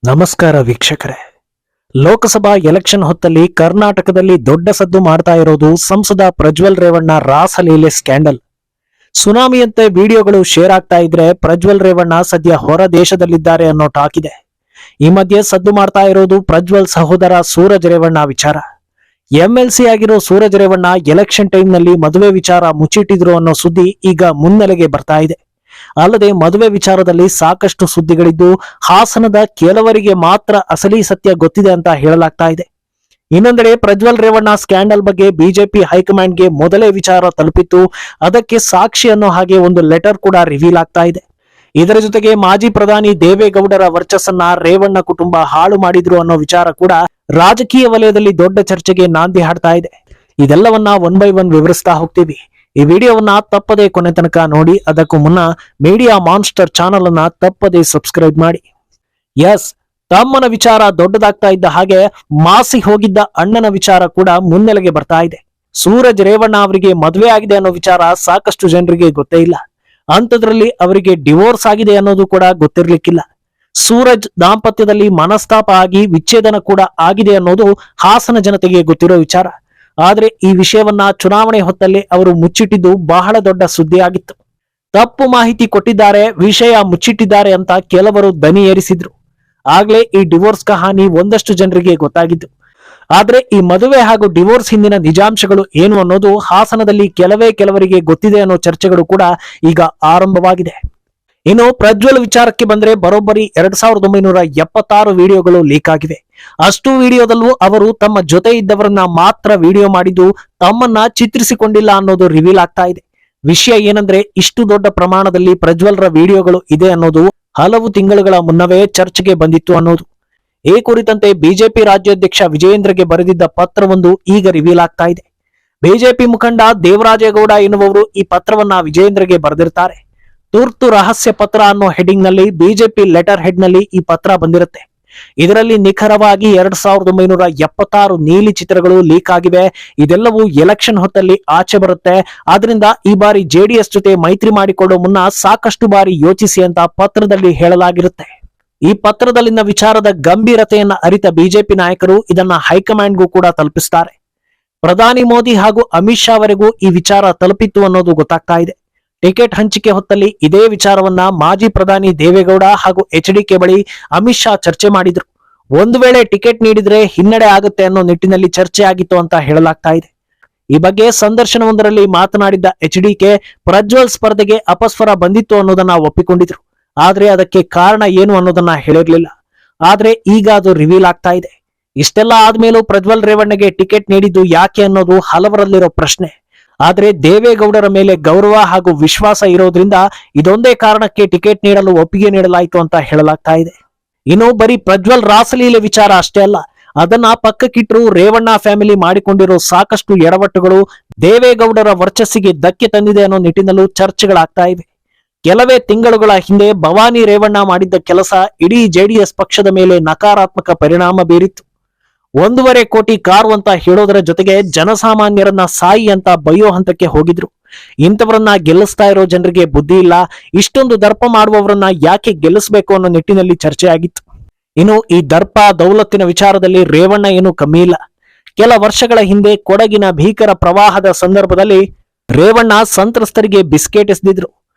ನಮಸ್ಕಾರ ವೀಕ್ಷಕರೇ. ಲೋಕಸಭಾ ಎಲೆಕ್ಷನ್ ಹೊತ್ತಲ್ಲಿ ಕರ್ನಾಟಕದಲ್ಲಿ ದೊಡ್ಡ ಸದ್ದು ಮಾಡ್ತಾ ಇರೋದು ಸಂಸದ ಪ್ರಜ್ವಲ್ ರೇವಣ್ಣ ರಾಸಲೀಲೆ ಸ್ಕ್ಯಾಂಡಲ್. ಸುನಾಮಿಯಂತೆ ವಿಡಿಯೋಗಳು ಶೇರ್ ಆಗ್ತಾ ಇದ್ರೆ ಪ್ರಜ್ವಲ್ ರೇವಣ್ಣ ಸದ್ಯ ಹೊರ ದೇಶದಲ್ಲಿದ್ದಾರೆ ಅನ್ನೋ ಟಾಕ್ ಇದೆ. ಈ ಮಧ್ಯೆ ಸದ್ದು ಮಾಡ್ತಾ ಇರೋದು ಪ್ರಜ್ವಲ್ ಸಹೋದರ ಸೂರಜ್ ರೇವಣ್ಣ ವಿಚಾರ. ಎಂಎಲ್ಸಿ ಆಗಿರೋ ಸೂರಜ್ ರೇವಣ್ಣ ಎಲೆಕ್ಷನ್ ಟೈಮ್ ನಲ್ಲಿ ಮದುವೆ ವಿಚಾರ ಮುಚ್ಚಿಟ್ಟಿದ್ರು ಅನ್ನೋ ಸುದ್ದಿ ಈಗ ಮುನ್ನೆಲೆಗೆ ಬರ್ತಾ ಇದೆ. ಅಲ್ಲದೆ ಮದುವೆ ವಿಚಾರದಲ್ಲಿ ಸಾಕಷ್ಟು ಸುದ್ದಿಗಳಿದ್ದು ಹಾಸನದ ಕೆಲವರಿಗೆ ಮಾತ್ರ ಅಸಲಿ ಸತ್ಯ ಗೊತ್ತಿದೆ ಅಂತ ಹೇಳಲಾಗ್ತಾ ಇದೆ. ಇನ್ನೊಂದೆಡೆ ಪ್ರಜ್ವಲ್ ರೇವಣ್ಣ ಸ್ಕ್ಯಾಂಡಲ್ ಬಗ್ಗೆ ಬಿಜೆಪಿ ಹೈಕಮಾಂಡ್ಗೆ ಮೊದಲೇ ವಿಚಾರ ತಲುಪಿತ್ತು. ಅದಕ್ಕೆ ಸಾಕ್ಷಿ ಅನ್ನೋ ಹಾಗೆ ಒಂದು ಲೆಟರ್ ಕೂಡ ರಿವೀಲ್ ಆಗ್ತಾ ಇದೆ. ಇದರ ಜೊತೆಗೆ ಮಾಜಿ ಪ್ರಧಾನಿ ದೇವೇಗೌಡರ ವರ್ಚಸ್ಸನ್ನ ರೇವಣ್ಣ ಕುಟುಂಬ ಹಾಳು ಮಾಡಿದ್ರು ಅನ್ನೋ ವಿಚಾರ ಕೂಡ ರಾಜಕೀಯ ವಲಯದಲ್ಲಿ ದೊಡ್ಡ ಚರ್ಚೆಗೆ ನಾಂದಿ ಹಾಡ್ತಾ ಇದೆ. ಇದೆಲ್ಲವನ್ನ ಒನ್ ಬೈ ಒನ್ ವಿವರಿಸ್ತಾ ಹೋಗ್ತೀವಿ. ಈ ವಿಡಿಯೋವನ್ನ ತಪ್ಪದೇ ಕೊನೆ ತನಕ ನೋಡಿ. ಅದಕ್ಕೂ ಮುನ್ನ ಮೀಡಿಯಾ ಮಾನ್ಸ್ಟರ್ ಚಾನಲ್ ಅನ್ನ ತಪ್ಪದೇ ಸಬ್ಸ್ಕ್ರೈಬ್ ಮಾಡಿ. ಎಸ್, ತಮ್ಮನ ವಿಚಾರ ದೊಡ್ಡದಾಗ್ತಾ ಇದ್ದ ಹಾಗೆ ಮಾಸಿ ಹೋಗಿದ್ದ ಅಣ್ಣನ ವಿಚಾರ ಕೂಡ ಮುನ್ನೆಲೆಗೆ ಬರ್ತಾ ಇದೆ. ಸೂರಜ್ ರೇವಣ್ಣ ಅವರಿಗೆ ಮದುವೆ ಆಗಿದೆ ಅನ್ನೋ ವಿಚಾರ ಸಾಕಷ್ಟು ಜನರಿಗೆ ಗೊತ್ತೇ ಇಲ್ಲ. ಅಂಥದ್ರಲ್ಲಿ ಅವರಿಗೆ ಡಿವೋರ್ಸ್ ಆಗಿದೆ ಅನ್ನೋದು ಕೂಡ ಗೊತ್ತಿರ್ಲಿಕ್ಕಿಲ್ಲ. ಸೂರಜ್ ದಾಂಪತ್ಯದಲ್ಲಿ ಮನಸ್ತಾಪ ಆಗಿ ವಿಚ್ಛೇದನ ಕೂಡ ಆಗಿದೆ ಅನ್ನೋದು ಹಾಸನ ಜನತೆಗೆ ಗೊತ್ತಿರೋ ವಿಚಾರ. ಆದ್ರೆ ಈ ವಿಷಯವನ್ನ ಚುನಾವಣೆ ಹೊತ್ತಲ್ಲಿ ಅವರು ಮುಚ್ಚಿಟ್ಟಿದ್ದು ಬಹಳ ದೊಡ್ಡ ಸುದ್ದಿ ಆಗಿತ್ತು. ತಪ್ಪು ಮಾಹಿತಿ ಕೊಟ್ಟಿದ್ದಾರೆ, ವಿಷಯ ಮುಚ್ಚಿಟ್ಟಿದ್ದಾರೆ ಅಂತ ಕೆಲವರು ದನಿ ಏರಿಸಿದ್ರು. ಆಗ್ಲೇ ಈ ಡಿವೋರ್ಸ್ ಕಹಾನಿ ಒಂದಷ್ಟು ಜನರಿಗೆ ಗೊತ್ತಾಗಿದ್ದು. ಆದ್ರೆ ಈ ಮದುವೆ ಹಾಗೂ ಡಿವೋರ್ಸ್ ಹಿಂದಿನ ನಿಜಾಂಶಗಳು ಏನು ಅನ್ನೋದು ಹಾಸನದಲ್ಲಿ ಕೆಲವರಿಗೆ ಗೊತ್ತಿದೆ ಅನ್ನೋ ಚರ್ಚೆಗಳು ಕೂಡ ಈಗ ಆರಂಭವಾಗಿದೆ. ಇನ್ನು ಪ್ರಜ್ವಲ್ ವಿಚಾರಕ್ಕೆ ಬಂದ್ರೆ ಬರೋಬ್ಬರಿ 2976 ವಿಡಿಯೋಗಳು ಲೀಕ್ ಆಗಿವೆ. ಅಷ್ಟು ವಿಡಿಯೋದಲ್ಲೂ ಅವರು ತಮ್ಮ ಜೊತೆ ಇದ್ದವರನ್ನ ಮಾತ್ರ ವಿಡಿಯೋ ಮಾಡಿದ್ದು, ತಮ್ಮನ್ನ ಚಿತ್ರಿಸಿಕೊಂಡಿಲ್ಲ ಅನ್ನೋದು ರಿವೀಲ್ ಆಗ್ತಾ ಇದೆ. ವಿಷಯ ಏನಂದ್ರೆ, ಇಷ್ಟು ದೊಡ್ಡ ಪ್ರಮಾಣದಲ್ಲಿ ಪ್ರಜ್ವಲ್ರ ವಿಡಿಯೋಗಳು ಇದೆ ಅನ್ನೋದು ಹಲವು ತಿಂಗಳುಗಳ ಮುನ್ನವೇ ಚರ್ಚೆಗೆ ಬಂದಿತ್ತು ಅನ್ನೋದು. ಈ ಕುರಿತಂತೆ ಬಿಜೆಪಿ ರಾಜ್ಯಾಧ್ಯಕ್ಷ ವಿಜಯೇಂದ್ರಗೆ ಬರೆದಿದ್ದ ಪತ್ರವೊಂದು ಈಗ ರಿವೀಲ್ ಆಗ್ತಾ ಇದೆ. ಬಿಜೆಪಿ ಮುಖಂಡ ದೇವರಾಜೇಗೌಡ ಎನ್ನುವವರು ಈ ಪತ್ರವನ್ನ ವಿಜಯೇಂದ್ರಗೆ ಬರೆದಿರ್ತಾರೆ. ತುರ್ತು ರಹಸ್ಯ ಪತ್ರ ಅನ್ನೋ ಹೆಡಿಂಗ್ ನಲ್ಲಿ ಬಿಜೆಪಿ ಲೆಟರ್ ಹೆಡ್ ನಲ್ಲಿ ಈ ಪತ್ರ ಬಂದಿರುತ್ತೆ. ಇದರಲ್ಲಿ ನಿಖರವಾಗಿ 2976 ನೀಲಿ ಚಿತ್ರಗಳು ಲೀಕ್ ಆಗಿವೆ. ಇದೆಲ್ಲವೂ ಎಲೆಕ್ಷನ್ ಹೊತ್ತಲ್ಲಿ ಆಚೆ ಬರುತ್ತೆ. ಆದ್ರಿಂದ ಈ ಬಾರಿ ಜೆಡಿಎಸ್ ಜೊತೆ ಮೈತ್ರಿ ಮಾಡಿಕೊಳ್ಳೋ ಮುನ್ನ ಸಾಕಷ್ಟು ಬಾರಿ ಯೋಚಿಸಿ ಅಂತ ಪತ್ರದಲ್ಲಿ ಹೇಳಲಾಗಿರುತ್ತೆ. ಈ ಪತ್ರದಲ್ಲಿನ ವಿಚಾರದ ಗಂಭೀರತೆಯನ್ನ ಅರಿತ ಬಿಜೆಪಿ ನಾಯಕರು ಇದನ್ನ ಹೈಕಮಾಂಡ್ಗೂ ಕೂಡ ತಲುಪಿಸ್ತಾರೆ. ಪ್ರಧಾನಿ ಮೋದಿ ಹಾಗೂ ಅಮಿತ್ ಶಾ ವರೆಗೂ ಈ ವಿಚಾರ ತಲುಪಿತ್ತು ಅನ್ನೋದು ಗೊತ್ತಾಗ್ತಾ ಇದೆ. ಟಿಕೆಟ್ ಹಂಚಿಕೆ ಹೊತ್ತಲ್ಲಿ ಇದೇ ವಿಚಾರವನ್ನ ಮಾಜಿ ಪ್ರಧಾನಿ ದೇವೇಗೌಡ ಹಾಗೂ ಎಚ್ಡಿಕೆ ಬಳಿ ಅಮಿತ್ ಶಾ ಚರ್ಚೆ ಮಾಡಿದ್ರು. ಒಂದು ವೇಳೆ ಟಿಕೆಟ್ ನೀಡಿದ್ರೆ ಹಿನ್ನಡೆ ಆಗುತ್ತೆ ಅನ್ನೋ ನಿಟ್ಟಿನಲ್ಲಿ ಚರ್ಚೆ ಆಗಿತ್ತು ಅಂತ ಹೇಳಲಾಗ್ತಾ ಇದೆ. ಈ ಬಗ್ಗೆ ಸಂದರ್ಶನವೊಂದರಲ್ಲಿ ಮಾತನಾಡಿದ್ದ ಎಚ್ಡಿಕೆ ಪ್ರಜ್ವಲ್ ಸ್ಪರ್ಧೆಗೆ ಅಪಸ್ವರ ಬಂದಿತ್ತು ಅನ್ನೋದನ್ನ ಒಪ್ಪಿಕೊಂಡಿದ್ರು. ಆದ್ರೆ ಅದಕ್ಕೆ ಕಾರಣ ಏನು ಅನ್ನೋದನ್ನ ಹೇಳಿರ್ಲಿಲ್ಲ. ಆದ್ರೆ ಈಗ ಅದು ರಿವೀಲ್ ಆಗ್ತಾ ಇದೆ. ಇಷ್ಟೆಲ್ಲ ಆದ್ಮೇಲೂ ಪ್ರಜ್ವಲ್ ರೇವಣ್ಣಗೆ ಟಿಕೆಟ್ ನೀಡಿದ್ದು ಯಾಕೆ ಅನ್ನೋದು ಹಲವರಲ್ಲಿರೋ ಪ್ರಶ್ನೆ. ಆದ್ರೆ ದೇವೇಗೌಡರ ಮೇಲೆ ಗೌರವ ಹಾಗೂ ವಿಶ್ವಾಸ ಇರೋದ್ರಿಂದ ಇದೊಂದೇ ಕಾರಣಕ್ಕೆ ಟಿಕೆಟ್ ನೀಡಲು ಒಪ್ಪಿಗೆ ನೀಡಲಾಯಿತು ಅಂತ ಹೇಳಲಾಗ್ತಾ ಇದೆ. ಇನ್ನು ಬರೀ ಪ್ರಜ್ವಲ್ ರಾಸಲೀಲೆ ವಿಚಾರ ಅಷ್ಟೇ ಅಲ್ಲ, ಅದನ್ನ ಪಕ್ಕಕ್ಕಿಟ್ಟರು ರೇವಣ್ಣ ಫ್ಯಾಮಿಲಿ ಮಾಡಿಕೊಂಡಿರೋ ಸಾಕಷ್ಟು ಎಡವಟ್ಟುಗಳು ದೇವೇಗೌಡರ ವರ್ಚಸ್ಸಿಗೆ ಧಕ್ಕೆ ತಂದಿದೆ ಅನ್ನೋ ನಿಟ್ಟಿನಲ್ಲೂ ಚರ್ಚೆಗಳಾಗ್ತಾ ಇವೆ. ಕೆಲವೇ ತಿಂಗಳುಗಳ ಹಿಂದೆ ಭವಾನಿ ರೇವಣ್ಣ ಮಾಡಿದ್ದ ಕೆಲಸ ಇಡೀ ಜೆಡಿಎಸ್ ಪಕ್ಷದ ಮೇಲೆ ನಕಾರಾತ್ಮಕ ಪರಿಣಾಮ ಬೀರಿತ್ತು. 1.5 ಕೋಟಿ ಕಾರು ಅಂತ ಹೇಳೋದರ ಜೊತೆಗೆ ಜನಸಾಮಾನ್ಯರನ್ನ ಸಾಯಿ ಅಂತ ಬೈಯೋ ಹಂತಕ್ಕೆ ಹೋಗಿದ್ರು. ಇಂಥವರನ್ನ ಗೆಲ್ಲಿಸ್ತಾ ಇರೋ ಜನರಿಗೆ ಬುದ್ಧಿ ಇಲ್ಲ, ಇಷ್ಟೊಂದು ದರ್ಪ ಮಾಡುವವರನ್ನ ಯಾಕೆ ಗೆಲ್ಲಿಸ್ಬೇಕು ಅನ್ನೋ ನಿಟ್ಟಿನಲ್ಲಿ ಚರ್ಚೆ ಆಗಿತ್ತು. ಇನ್ನು ಈ ದರ್ಪ ದೌಲತ್ತಿನ ವಿಚಾರದಲ್ಲಿ ರೇವಣ್ಣ ಏನು ಕಮ್ಮಿ ಇಲ್ಲ. ಕೆಲ ವರ್ಷಗಳ ಹಿಂದೆ ಕೊಡಗಿನ ಭೀಕರ ಪ್ರವಾಹದ ಸಂದರ್ಭದಲ್ಲಿ ರೇವಣ್ಣ ಸಂತ್ರಸ್ತರಿಗೆ ಬಿಸ್ಕೆಟ್ ಎಸೆದಿದ್ರು.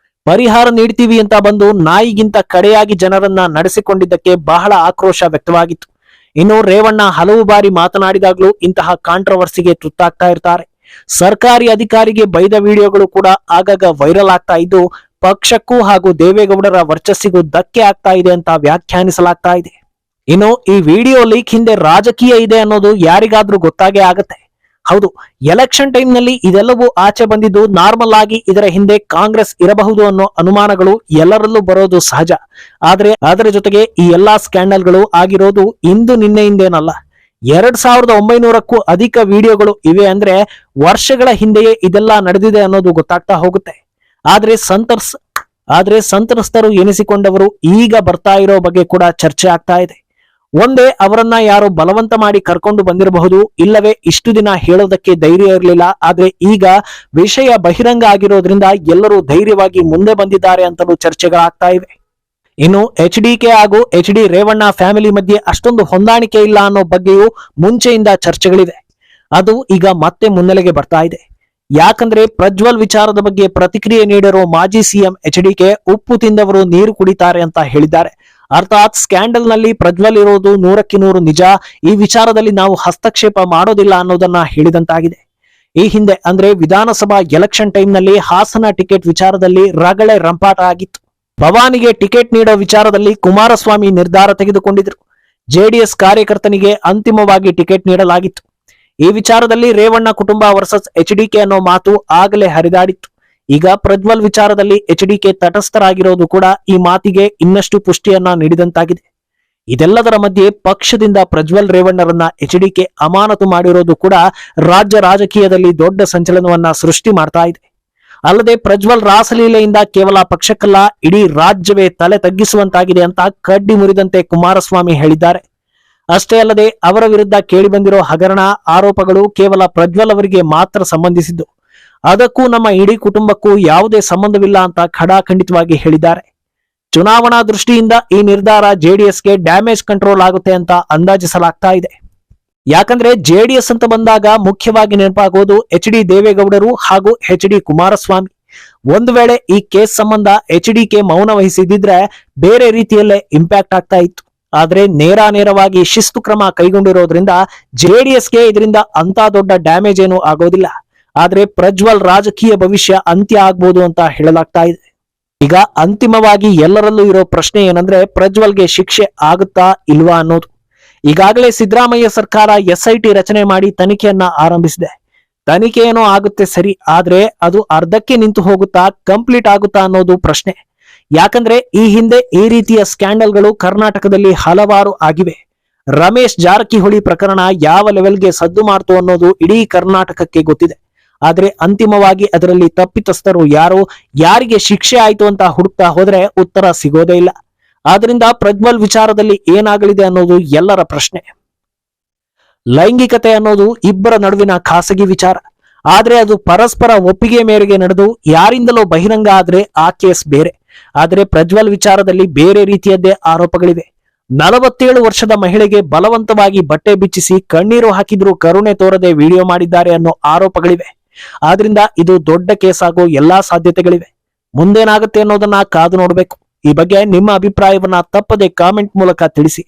ಪರಿಹಾರ ನೀಡ್ತೀವಿ ಅಂತ ಬಂದು ನಾಯಿಗಿಂತ ಕಡೆಯಾಗಿ ಜನರನ್ನ ನಡೆಸಿಕೊಂಡಿದ್ದಕ್ಕೆ ಬಹಳ ಆಕ್ರೋಶ ವ್ಯಕ್ತವಾಗಿತ್ತು. ಇನ್ನು ರೇವಣ್ಣ ಹಲವು ಬಾರಿ ಮಾತನಾಡಿದಾಗ್ಲೂ ಇಂತಹ ಕಾಂಟ್ರವರ್ಸಿಗೆ ತುತ್ತಾಗ್ತಾ ಇರ್ತಾರೆ. ಸರ್ಕಾರಿ ಅಧಿಕಾರಿಗೆ ಬೈದ ವಿಡಿಯೋಗಳು ಕೂಡ ಆಗಾಗ ವೈರಲ್ ಆಗ್ತಾ ಇದ್ದು, ಪಕ್ಷಕ್ಕೂ ಹಾಗೂ ದೇವೇಗೌಡರ ವರ್ಚಸ್ಸಿಗೂ ಧಕ್ಕೆ ಆಗ್ತಾ ಇದೆ ಅಂತ ವ್ಯಾಖ್ಯಾನಿಸಲಾಗ್ತಾ ಇದೆ. ಇನ್ನು ಈ ವಿಡಿಯೋ ಲೀಕ್ ಹಿಂದೆ ರಾಜಕೀಯ ಇದೆ ಅನ್ನೋದು ಯಾರಿಗಾದ್ರೂ ಗೊತ್ತಾಗೇ ಆಗತ್ತೆ. ಹೌದು, ಎಲೆಕ್ಷನ್ ಟೈಮ್ ನಲ್ಲಿ ಇದೆಲ್ಲವೂ ಆಚೆ ಬಂದಿದ್ದು ನಾರ್ಮಲ್ ಆಗಿ ಇದರ ಹಿಂದೆ ಕಾಂಗ್ರೆಸ್ ಇರಬಹುದು ಅನ್ನೋ ಅನುಮಾನಗಳು ಎಲ್ಲರಲ್ಲೂ ಬರೋದು ಸಹಜ. ಆದ್ರೆ ಅದರ ಜೊತೆಗೆ ಈ ಎಲ್ಲಾ ಸ್ಕ್ಯಾಂಡಲ್ಗಳು ಆಗಿರೋದು ಇಂದು ನಿನ್ನೆಯಿಂದೇನಲ್ಲ. 2900ಕ್ಕೂ ಅಧಿಕ ವಿಡಿಯೋಗಳು ಇವೆ ಅಂದ್ರೆ ವರ್ಷಗಳ ಹಿಂದೆಯೇ ಇದೆಲ್ಲ ನಡೆದಿದೆ ಅನ್ನೋದು ಗೊತ್ತಾಗ್ತಾ ಹೋಗುತ್ತೆ. ಆದ್ರೆ ಸಂತ್ರಸ್ತರು ಎನಿಸಿಕೊಂಡವರು ಈಗ ಬರ್ತಾ ಇರೋ ಬಗ್ಗೆ ಕೂಡ ಚರ್ಚೆ ಆಗ್ತಾ ಇದೆ. ಒಂದೇ ಅವರನ್ನ ಯಾರೋ ಬಲವಂತ ಮಾಡಿ ಕರ್ಕೊಂಡು ಬಂದಿರಬಹುದು, ಇಲ್ಲವೇ ಇಷ್ಟು ದಿನ ಹೇಳೋದಕ್ಕೆ ಧೈರ್ಯ ಇರಲಿಲ್ಲ. ಆದ್ರೆ ಈಗ ವಿಷಯ ಬಹಿರಂಗ ಆಗಿರೋದ್ರಿಂದ ಎಲ್ಲರೂ ಧೈರ್ಯವಾಗಿ ಮುಂದೆ ಬಂದಿದ್ದಾರೆ ಅಂತಲೂ ಚರ್ಚೆಗಳಾಗ್ತಾ ಇವೆ. ಇನ್ನು HDK ಹಾಗೂ HD ರೇವಣ್ಣ ಫ್ಯಾಮಿಲಿ ಮಧ್ಯೆ ಅಷ್ಟೊಂದು ಹೊಂದಾಣಿಕೆ ಇಲ್ಲ ಅನ್ನೋ ಬಗ್ಗೆಯೂ ಮುಂಚೆಯಿಂದ ಚರ್ಚೆಗಳಿವೆ. ಅದು ಈಗ ಮತ್ತೆ ಮುನ್ನೆಲೆಗೆ ಬರ್ತಾ ಇದೆ. ಯಾಕಂದ್ರೆ ಪ್ರಜ್ವಲ್ ವಿಚಾರದ ಬಗ್ಗೆ ಪ್ರತಿಕ್ರಿಯೆ ನೀಡಿರೋ ಮಾಜಿ ಸಿಎಂ HDK ಉಪ್ಪು ತಿಂದವರು ನೀರು ಕುಡಿತಾರೆ ಅಂತ ಹೇಳಿದ್ದಾರೆ. ಅರ್ಥಾತ್ ಸ್ಕ್ಯಾಂಡಲ್ ನಲ್ಲಿ ಪ್ರಜ್ವಲ್ ಇರೋದು 100% ನಿಜ, ಈ ವಿಚಾರದಲ್ಲಿ ನಾವು ಹಸ್ತಕ್ಷೇಪ ಮಾಡೋದಿಲ್ಲ ಅನ್ನೋದನ್ನ ಹೇಳಿದಂತಾಗಿದೆ. ಈ ಹಿಂದೆ ಅಂದ್ರೆ ವಿಧಾನಸಭಾ ಎಲೆಕ್ಷನ್ ಟೈಮ್ ನಲ್ಲಿ ಹಾಸನ ಟಿಕೆಟ್ ವಿಚಾರದಲ್ಲಿ ರಗಳೆ ರಂಪಾಟ ಆಗಿತ್ತು. ಭವಾನಿಗೆ ಟಿಕೆಟ್ ನೀಡೋ ವಿಚಾರದಲ್ಲಿ ಕುಮಾರಸ್ವಾಮಿ ನಿರ್ಧಾರ ತೆಗೆದುಕೊಂಡಿದ್ರು. JDS ಕಾರ್ಯಕರ್ತನಿಗೆ ಅಂತಿಮವಾಗಿ ಟಿಕೆಟ್ ನೀಡಲಾಗಿತ್ತು. ಈ ವಿಚಾರದಲ್ಲಿ ರೇವಣ್ಣ ಕುಟುಂಬ ವರ್ಸಸ್ HDK ಅನ್ನೋ ಮಾತು ಆಗಲೇ ಹರಿದಾಡಿತ್ತು. ಈಗ ಪ್ರಜ್ವಲ್ ವಿಚಾರದಲ್ಲಿ HDK ತಟಸ್ಥರಾಗಿರೋದು ಕೂಡ ಈ ಮಾತಿಗೆ ಇನ್ನಷ್ಟು ಪುಷ್ಟಿಯನ್ನ ನೀಡಿದಂತಾಗಿದೆ. ಇದೆಲ್ಲದರ ಮಧ್ಯೆ ಪಕ್ಷದಿಂದ ಪ್ರಜ್ವಲ್ ರೇವಣ್ಣರನ್ನ HDK ಅಮಾನತು ಮಾಡಿರೋದು ಕೂಡ ರಾಜ್ಯ ರಾಜಕೀಯದಲ್ಲಿ ದೊಡ್ಡ ಸಂಚಲನವನ್ನ ಸೃಷ್ಟಿ ಮಾಡ್ತಾ ಇದೆ. ಅಲ್ಲದೆ ಪ್ರಜ್ವಲ್ ರಾಸಲೀಲೆಯಿಂದ ಕೇವಲ ಪಕ್ಷಕ್ಕಲ್ಲ ಇಡೀ ರಾಜ್ಯವೇ ತಲೆ ತಗ್ಗಿಸುವಂತಾಗಿದೆ ಅಂತ ಕಡ್ಡಿ ಮುರಿದಂತೆ ಕುಮಾರಸ್ವಾಮಿ ಹೇಳಿದ್ದಾರೆ. ಅಷ್ಟೇ ಅಲ್ಲದೆ ಅವರ ವಿರುದ್ಧ ಕೇಳಿಬಂದಿರೋ ಹಗರಣ ಆರೋಪಗಳು ಕೇವಲ ಪ್ರಜ್ವಲ್ ಅವರಿಗೆ ಮಾತ್ರ ಸಂಬಂಧಿಸಿದ್ದು, ಅದಕ್ಕೂ ನಮ್ಮ ಇಡೀ ಕುಟುಂಬಕ್ಕೂ ಯಾವುದೇ ಸಂಬಂಧವಿಲ್ಲ ಅಂತ ಖಡಾಖಂಡಿತವಾಗಿ ಹೇಳಿದ್ದಾರೆ. ಚುನಾವಣಾ ದೃಷ್ಟಿಯಿಂದ ಈ ನಿರ್ಧಾರ JDSಗೆ ಡ್ಯಾಮೇಜ್ ಕಂಟ್ರೋಲ್ ಆಗುತ್ತೆ ಅಂತ ಅಂದಾಜಿಸಲಾಗ್ತಾ ಇದೆ. ಯಾಕಂದ್ರೆ JDS ಅಂತ ಬಂದಾಗ ಮುಖ್ಯವಾಗಿ ನೆನಪಾಗೋದು HD ದೇವೇಗೌಡರು ಹಾಗೂ HD ಕುಮಾರಸ್ವಾಮಿ. ಒಂದು ವೇಳೆ ಈ ಕೇಸ್ ಸಂಬಂಧ HDK ಮೌನ ವಹಿಸಿದ್ರೆ ಬೇರೆ ರೀತಿಯಲ್ಲೇ ಇಂಪ್ಯಾಕ್ಟ್ ಆಗ್ತಾ ಇತ್ತು. ಆದ್ರೆ ನೇರವಾಗಿ ಶಿಸ್ತು ಕ್ರಮ ಕೈಗೊಂಡಿರೋದ್ರಿಂದ JDSಗೆ ಇದರಿಂದ ಅಂತ ದೊಡ್ಡ ಡ್ಯಾಮೇಜ್ ಏನು ಆಗೋದಿಲ್ಲ. ಆದ್ರೆ ಪ್ರಜ್ವಲ್ ರಾಜಕೀಯ ಭವಿಷ್ಯ ಅಂತ್ಯ ಆಗ್ಬೋದು ಅಂತ ಹೇಳಲಾಗ್ತಾ ಇದೆ. ಈಗ ಅಂತಿಮವಾಗಿ ಎಲ್ಲರಲ್ಲೂ ಇರೋ ಪ್ರಶ್ನೆ ಏನಂದ್ರೆ ಪ್ರಜ್ವಲ್ಗೆ ಶಿಕ್ಷೆ ಆಗುತ್ತಾ ಇಲ್ವಾ ಅನ್ನೋದು. ಈಗಾಗಲೇ ಸಿದ್ದರಾಮಯ್ಯ ಸರ್ಕಾರ SIT ರಚನೆ ಮಾಡಿ ತನಿಖೆಯನ್ನ ಆರಂಭಿಸಿದೆ. ತನಿಖೆ ಏನೋ ಆಗುತ್ತೆ ಸರಿ, ಆದ್ರೆ ಅದು ಅರ್ಧಕ್ಕೆ ನಿಂತು ಹೋಗುತ್ತಾ, ಕಂಪ್ಲೀಟ್ ಆಗುತ್ತಾ ಅನ್ನೋದು ಪ್ರಶ್ನೆ. ಯಾಕಂದ್ರೆ ಈ ಹಿಂದೆ ಈ ರೀತಿಯ ಸ್ಕ್ಯಾಂಡಲ್ಗಳು ಕರ್ನಾಟಕದಲ್ಲಿ ಹಲವಾರು ಆಗಿವೆ. ರಮೇಶ್ ಜಾರಕಿಹೊಳಿ ಪ್ರಕರಣ ಯಾವ ಲೆವೆಲ್ಗೆ ಸದ್ದು ಮಾಡ್ತು ಅನ್ನೋದು ಇಡೀ ಕರ್ನಾಟಕಕ್ಕೆ ಗೊತ್ತಿದೆ. ಆದ್ರೆ ಅಂತಿಮವಾಗಿ ಅದರಲ್ಲಿ ತಪ್ಪಿತಸ್ಥರು ಯಾರು, ಯಾರಿಗೆ ಶಿಕ್ಷೆ ಆಯ್ತು ಅಂತ ಹುಡುಕ್ತಾ ಹೋದ್ರೆ ಉತ್ತರ ಸಿಗೋದೇ ಇಲ್ಲ. ಆದ್ರಿಂದ ಪ್ರಜ್ವಲ್ ವಿಚಾರದಲ್ಲಿ ಏನಾಗಲಿದೆ ಅನ್ನೋದು ಎಲ್ಲರ ಪ್ರಶ್ನೆ. ಲೈಂಗಿಕತೆ ಅನ್ನೋದು ಇಬ್ಬರ ನಡುವಿನ ಖಾಸಗಿ ವಿಚಾರ. ಆದ್ರೆ ಅದು ಪರಸ್ಪರ ಒಪ್ಪಿಗೆ ಮೇರೆಗೆ ನಡೆದು ಯಾರಿಂದಲೋ ಬಹಿರಂಗ ಆದ್ರೆ ಆ ಕೇಸ್ ಬೇರೆ. ಆದ್ರೆ ಪ್ರಜ್ವಲ್ ವಿಚಾರದಲ್ಲಿ ಬೇರೆ ರೀತಿಯದ್ದೇ ಆರೋಪಗಳಿವೆ. 47 ವರ್ಷದ ಮಹಿಳೆಗೆ ಬಲವಂತವಾಗಿ ಬಟ್ಟೆ ಬಿಚ್ಚಿಸಿ ಕಣ್ಣೀರು ಹಾಕಿದ್ರು ಕರುಣೆ ತೋರದೆ ವಿಡಿಯೋ ಮಾಡಿದ್ದಾರೆ ಅನ್ನೋ ಆರೋಪಗಳಿವೆ. ಆದ್ರಿಂದ ಇದು ದೊಡ್ಡ ಕೇಸ್ ಆಗೋ ಎಲ್ಲಾ ಸಾಧ್ಯತೆಗಳಿವೆ. ಮುಂದೇನಾಗುತ್ತೆ ಅನ್ನೋದನ್ನ ಕಾದು ನೋಡ್ಬೇಕು. ಈ ಬಗ್ಗೆ ನಿಮ್ಮ ಅಭಿಪ್ರಾಯವನ್ನ ತಪ್ಪದೆ ಕಾಮೆಂಟ್ ಮೂಲಕ ತಿಳಿಸಿ.